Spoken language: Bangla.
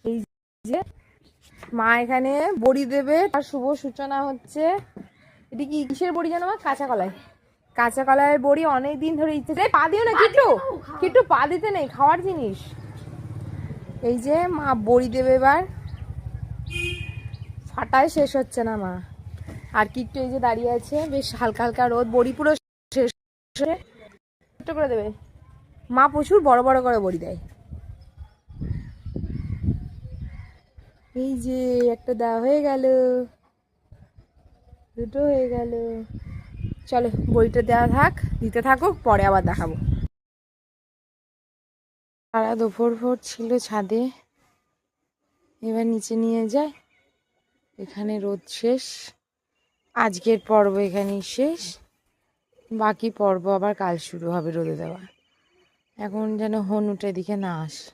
এই যে মা এখানে বড়ি দেবে, তার শুভ সূচনা হচ্ছে। এটি কি কিসের বড়ি জানো মা? কাঁচা কলাই। কাঁচা কলাইয়ের বড়ি অনেক দিন ধরে ইচ্ছে। পা দিও না কিট্টু, কিট্টু পা দিতে নেই, খাওয়ার জিনিস। এই যে মা বড়ি দেবে এবার, ফাটায় শেষ হচ্ছে না মা। আর কিট্টু এই যে দাঁড়িয়ে আছে, বেশ হালকা হালকা রোদ, বড়ি পুরো শেষ করে দেবে। মা প্রচুর বড় বড় করে বড়ি দেয়। এই যে একটা দেওয়া হয়ে গেল, দুটো হয়ে গেল। চলো বড়িটা দেওয়া থাক, দিতে থাকুক, পরে আবার দেখাবো। সারা দুপুর ভোর ছিল ছাদে, এবার নিচে নিয়ে যায়। এখানে রোদ শেষ, আজকের পর্ব এখানেই শেষ। বাকি পর্ব আবার কাল শুরু হবে রোদে দেওয়া। এখন যেন হনুটা এদিকে না আসে।